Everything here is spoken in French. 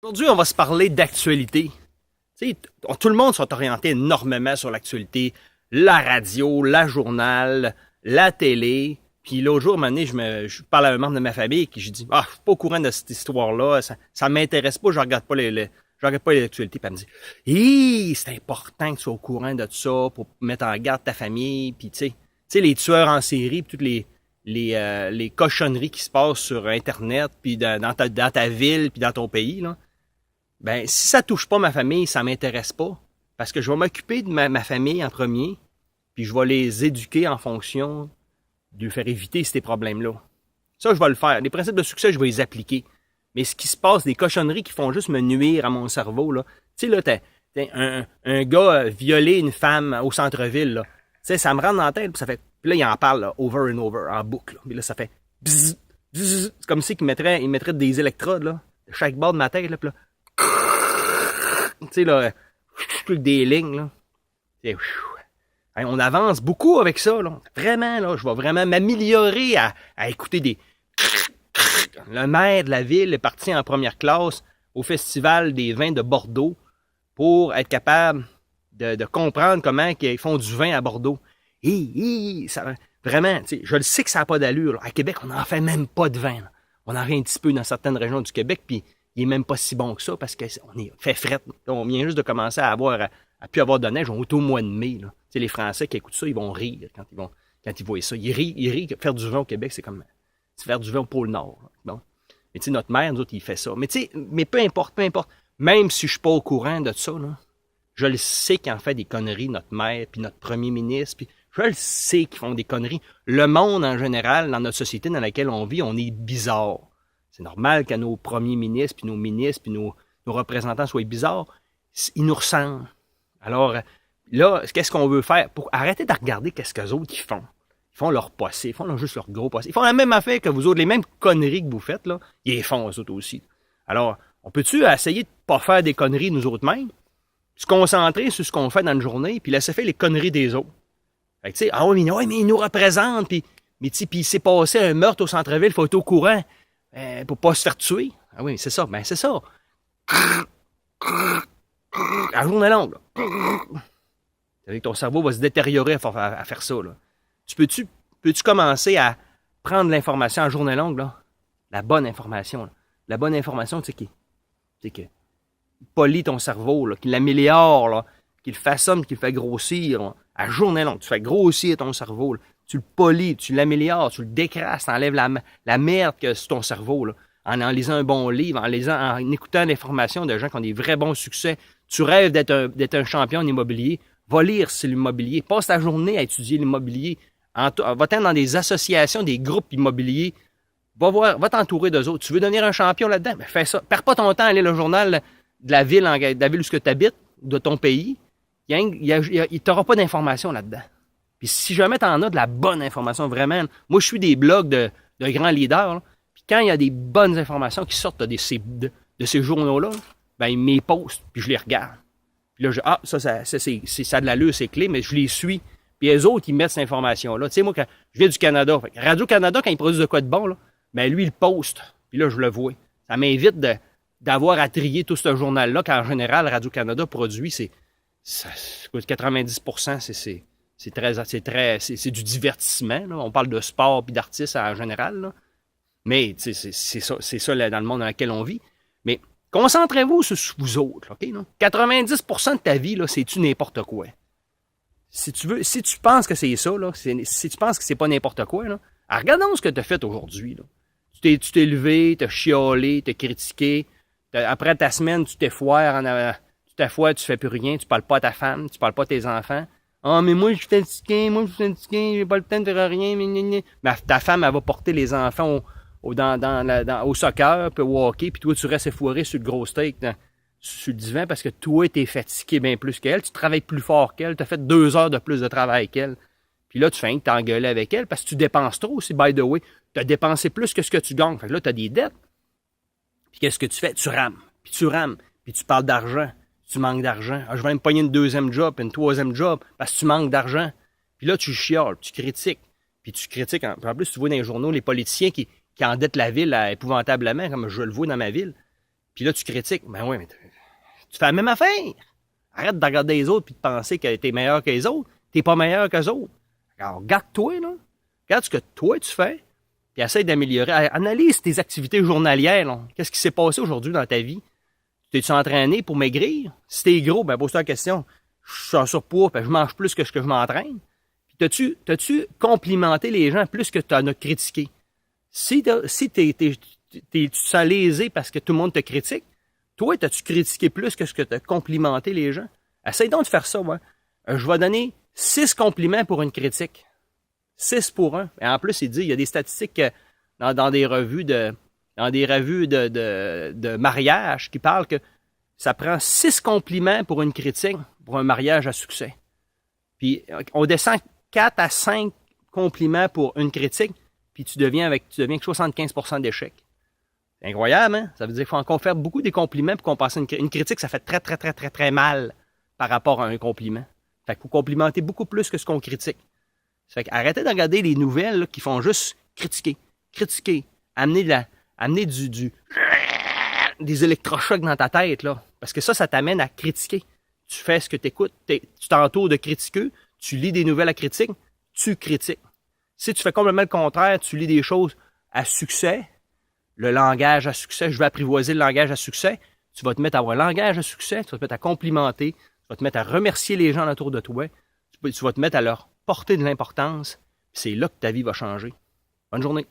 Aujourd'hui, on va se parler d'actualité. Tu sais, tout le monde s'est orienté énormément sur l'actualité. La radio, la journal, la télé. Puis l'autre jour, un moment donné, je parle à un membre de ma famille qui je dis je suis pas au courant de cette histoire-là, ça m'intéresse pas, je regarde pas je regarde pas les actualités. Puis elle me dit c'est important que tu sois au courant de ça pour mettre en garde ta famille. Puis tu sais, les tueurs en série, puis toutes les cochonneries qui se passent sur Internet, puis dans ta ville, puis dans ton pays, là. Ben, si ça touche pas ma famille, ça m'intéresse pas. Parce que je vais m'occuper de ma famille en premier, puis je vais les éduquer en fonction de faire éviter ces problèmes-là. Ça, je vais le faire. Les principes de succès, je vais les appliquer. Mais ce qui se passe, des cochonneries qui font juste me nuire à mon cerveau, là. Tu sais, là, t'as un gars violé une femme au centre-ville, là. Tu sais, ça me rentre dans la tête, puis ça fait. Puis là, il en parle, là, over and over, en boucle. Là. Puis là, ça fait. Bzz, bzz. C'est comme si il mettrait des électrodes, là, de chaque bord de ma tête, là, puis là. Tu sais, là, des lignes, là. On avance beaucoup avec ça, là. Vraiment, là, je vais vraiment m'améliorer à écouter des... Le maire de la ville est parti en première classe au Festival des vins de Bordeaux pour être capable de comprendre comment ils font du vin à Bordeaux. Ça, vraiment, je le sais que ça n'a pas d'allure. Là. À Québec, on n'en fait même pas de vin. Là. On en a un petit peu dans certaines régions du Québec, puis il est même pas si bon que ça parce qu'on est fait fret. On vient juste de commencer à plus avoir de neige. On est au mois de mai. Là. Les Français qui écoutent ça, ils vont rire quand ils voient ça. Ils rient. Faire du vin au Québec, c'est comme faire du vin au pôle Nord. Là. Bon. Mais notre maire, nous autres, il fait ça. Mais peu importe. Même si je suis pas au courant de ça, là, je le sais qu'ils en fait des conneries, notre maire, puis notre premier ministre, puis je le sais qu'ils font des conneries. Le monde, en général, dans notre société dans laquelle on vit, on est bizarre. C'est normal que nos premiers ministres, puis nos ministres, puis nos représentants soient bizarres. Ils nous ressemblent. Alors, là, qu'est-ce qu'on veut faire? Pour arrêter de regarder qu'est-ce qu'eux autres ils font. Ils font leur passé, ils font juste leur gros passé. Ils font la même affaire que vous autres, les mêmes conneries que vous faites, là, ils les font eux autres aussi. Alors, on peut-tu essayer de pas faire des conneries nous autres mêmes, se concentrer sur ce qu'on fait dans une journée, puis laisser faire les conneries des autres? Fait que, tu sais, mais ils nous représentent, puis il s'est passé un meurtre au centre-ville, il faut être au courant. Pour pas se faire tuer. Ah oui, c'est ça. Ben, c'est ça. La journée longue. Là. Ton cerveau va se détériorer à faire ça. Là. Peux-tu commencer à prendre l'information en journée longue, là? La bonne information. Là. La bonne information, tu sais, qui polie ton cerveau, là, qui l'améliore, là, qui le façonne, qui le fait grossir. Là. À journée longue, tu fais grossir ton cerveau. Là. Tu le polis, tu l'améliores, tu le décrasses, tu enlèves la merde que c'est ton cerveau. Là. En lisant un bon livre, en écoutant l'information de gens qui ont des vrais bons succès. Tu rêves d'être un champion en immobilier. Va lire sur l'immobilier. Passe ta journée à étudier l'immobilier. Va-t'en dans des associations, des groupes immobiliers. Va t'entourer d'eux autres. Tu veux devenir un champion là-dedans? Ben, fais ça. Perds pas ton temps à lire le journal de la ville où tu habites, de ton pays. Il t'aura pas d'informations là-dedans. Puis si jamais t'en as de la bonne information, vraiment, moi je suis des blogs de grands leaders, là, puis quand il y a des bonnes informations qui sortent de ces journaux-là, ben ils me les postent, puis je les regarde. Puis là, ça a de l'allure, c'est clé, mais je les suis. Puis les autres, ils mettent cette information-là. Tu sais, moi, quand je viens du Canada, Radio-Canada, quand ils produisent de quoi de bon, là, ben lui, il poste, puis là, je le vois. Ça m'invite d'avoir à trier tout ce journal-là, qu'en général, Radio-Canada produit, c'est 90%, c'est du divertissement. Là. On parle de sport et d'artistes en général. Là. Mais c'est ça là, dans le monde dans lequel on vit. Mais concentrez-vous sur vous autres. Okay, là? 90% de ta vie, là, c'est-tu n'importe quoi? Si tu penses que c'est ça, là, si tu penses que c'est pas n'importe quoi, là, regardons ce que tu as fait aujourd'hui. Là. Tu t'es levé, tu as chiolé, tu as critiqué. Après ta semaine, tu t'effoires, tu fais plus rien, tu parles pas à ta femme, tu parles pas à tes enfants. Ah, mais moi, je suis fatigué, j'ai pas le temps de faire rien. Mais ta femme, elle va porter les enfants au soccer, puis au hockey, puis toi, tu restes effoiré sur le gros steak sur le divan parce que toi, t'es fatigué bien plus qu'elle. Tu travailles plus fort qu'elle. Tu as fait 2 heures de plus de travail qu'elle. Puis là, tu fais que t'engueuler avec elle parce que tu dépenses trop aussi, by the way. Tu as dépensé plus que ce que tu gagnes. Fait que là, tu as des dettes. Puis qu'est-ce que tu fais? Tu rames. Puis tu parles d'argent. Tu manques d'argent. Je vais me pogner une 2e job, une 3e job, parce que tu manques d'argent. Puis là, tu chioles, tu critiques. Puis tu critiques. En plus, tu vois dans les journaux les politiciens qui endettent la ville épouvantablement, comme je le vois dans ma ville. Puis là, tu critiques. Ben oui, mais tu fais la même affaire. Arrête de regarder les autres puis de penser que t'es meilleur que les autres. T'es pas meilleur qu'eux autres. Alors, regarde-toi, là. Regarde ce que toi, tu fais. Puis essaye d'améliorer. Analyse tes activités journalières, là. Qu'est-ce qui s'est passé aujourd'hui dans ta vie? T'es-tu entraîné pour maigrir? Si t'es gros, ben pose-toi la question. Je suis en surpoids, puis je mange plus que ce que je m'entraîne. Puis t'as-tu complimenté les gens plus que tu en as critiqué? Si tu te sens lésé parce que tout le monde te critique, toi, t'as-tu critiqué plus que ce que tu as complimenté les gens? Essaye donc de faire ça, moi. Je vais donner 6 compliments pour une critique. 6 pour 1. Et en plus, il dit, il y a des statistiques dans des revues de mariage qui parlent que ça prend 6 compliments pour une critique pour un mariage à succès. Puis on descend 4 à 5 compliments pour une critique, puis tu deviens avec 75% d'échecs. C'est incroyable, hein? Ça veut dire qu'il faut encore faire beaucoup des compliments pour qu'on passe une critique, ça fait très, très, très, très, très mal par rapport à un compliment. Fait qu'il faut complimenter beaucoup plus que ce qu'on critique. Fait qu'arrêtez de regarder les nouvelles là, qui font juste critiquer, amener des électrochocs dans ta tête, là. Parce que ça t'amène à critiquer. Tu fais ce que t'écoutes, tu t'entoures de critiqueux, tu lis des nouvelles à critique, tu critiques. Si tu fais complètement le contraire, tu lis des choses à succès, le langage à succès, je vais apprivoiser le langage à succès, tu vas te mettre à avoir un langage à succès, tu vas te mettre à complimenter, tu vas te mettre à remercier les gens autour de toi, tu vas te mettre à leur porter de l'importance, c'est là que ta vie va changer. Bonne journée.